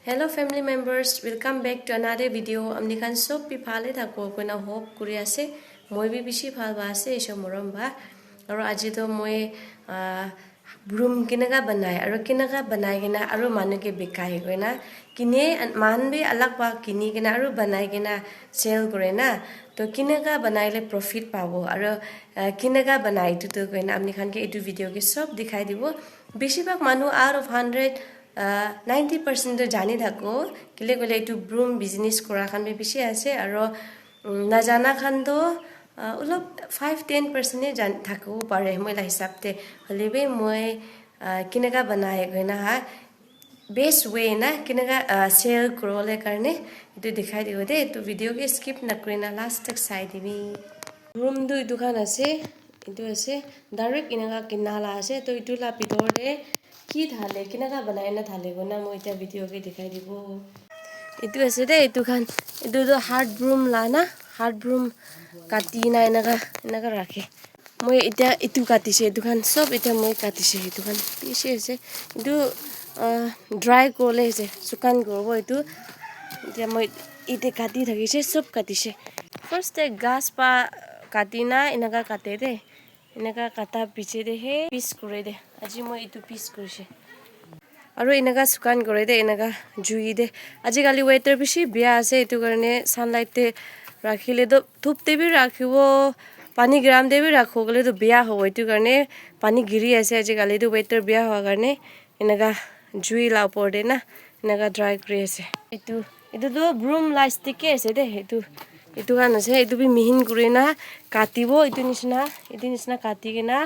Hello family members, welcome back to another video. Amni kan sob pi phale thako koina hope kuri ase moi bi bishi phal ba ase esho morom ba aro aji to moi broom kinaga banai aro kinaga banai gina aro manu ke bekai goina kine man bi alag ba kini gina aro banai gina sell kore na to kinaga banai le profit pabo aro kinaga banai to koina amni kan ke etu video ke sob dikhai dibo bishi bag manu out of 100 90% জানি থাকো কিলে গলে এটু ব্রুম business করা খান বেশি আছে আর না জানা খান তো অলপ 5-10% জানি থাকো পারে মইলা হিসাবতে হলিবে মই কিনেগা বানাই গইনা হা বেস্ট ওয়ে না কিনেগা সেল করলে কারণে এটু দেখাই দিব দে এটু ভিডিও কে স্কিপ না করে না লাস্ট তক চাই দিবি রুম দুই দোকান আছে এটু আছে ডাইরেক্ট ইনাগা কিনালা আছে তো এটু লা ভিতরে কি ঢালে কিনাগা বনাই না ঢালে গো না মই এটা ভিডিও কে দেখাই দিব এটু আছে দে এটু খান এটু তো হার্ড ব্রুম লা না হার্ড ব্রুম কাটি না এনাগা রাখে মই এটা এটু কাটিছে এটু খান সব এটা মই কাটিছে এটু খান পিছে আছে এটু ড্রাই করলে আছে শুকান করব এটু এটা মই ইতে কাটি থাকিছে সব কাটিছে ফার্স্ট গাছ পা কাটি না এনাগা কাটে দে এনেকা কাটা পিছে দে হে পিস করে দে আজি মই ইটু পিস কৰিছে আৰু এনেকা শুকান কৰে দে এনেকা জুই দে আজি কালি ওয়েটাৰ বেশি বিয়া আছে এটু কাৰণে সানলাইট তে ৰাখিলে তো ধূপ তে বি ৰাখিব পানী গ্ৰাম দে বি ৰাখো গলে তো বিয়া হ'ব এটু কাৰণে পানী গিৰি আছে আজি কালি তো ওয়েটাৰ বিয়া হোৱা কাৰণে এনেকা জুই লা ওপৰ দে না এনেকা ড্ৰাই কৰি আছে এটু তো ব্ৰুম লাস্টিক আছে দে এটু গান আছে এটু বি মিহিন কৰি না কাটিব এটু নিচিনা কাটি কিনা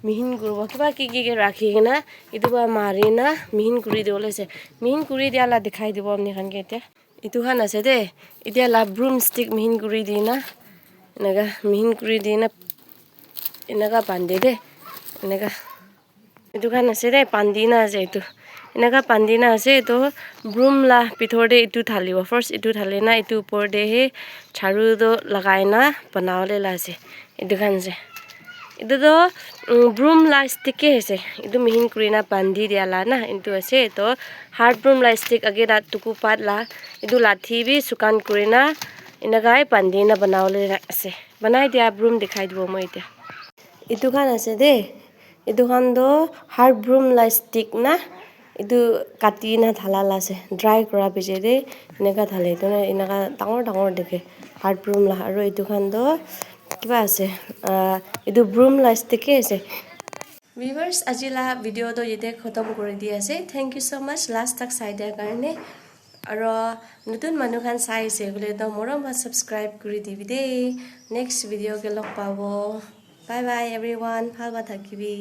মিহিন কৰিব কিবা কি ৰাখি কিনা এটু বা মাৰি না মিহিন কৰি দিবলৈ আছে মিহিন কৰি দিয়ালা দেখাই দিব আপনি খানকে এতিয়া এটু খান আছে দে এতিয়া লা ব্ৰুম ষ্টিক মিহিন কৰি দি না এনেকা মিহিন কৰি দি না এনেকা বান্ধে দে এনেকা এটু খান আছে দে বান্ধি না আছে এটু এনেকা বান্ধি না আছে তো ব্ৰুম লা পিথৰ দে এটু ঢালিব ফাৰ্স্ট এটু ঢালে না এটু ওপৰ দে হে ঝাড়ু তো লগাই না বনাवले লাছে এটু খান আছে এটু তো ব্ৰুম লা ষ্টিকে আছে এটু মিহিন কৰি না বান্ধি দিয়ালা না এটু আছে তো হাৰ্ড ব্ৰুম লা ষ্টিক আগে ৰাত টুকু পাত লা এটু লাঠি বি শুকান কৰি না এনেকাই বান্ধি না বনাवले আছে বনাই দিয়া ব্ৰুম দেখাই দিব মই এতিয়া এটু খান আছে দে এটু খান তো হার্ড ব্ৰুম লা ষ্টিক না এটু কাটি না ঢালালা আছে ড্ৰাই কৰা পিছে দে এনেকা ঢালে তো এনেকা ডাঙৰ দেখে হাৰ্ড ব্ৰুম লা আৰু এটু খান তো কিবা আছে এটু ব্ৰুম লা ষ্টিকে আছে ভিউয়াৰ্স আজিলা ভিডিও তো ইতে খতম কৰি দি আছে থ্যাংক ইউ সো মাচ লাস্ট তক চাই দিয়াৰ কাৰণে আৰু নতুন মানুহ খান চাইছে গলে তো মৰম বা সাবস্ক্ৰাইব কৰি দিবি দে নেক্সট ভিডিও কে লগ পাব বাই বাই এভৰিওয়ান ভাল থাকিবি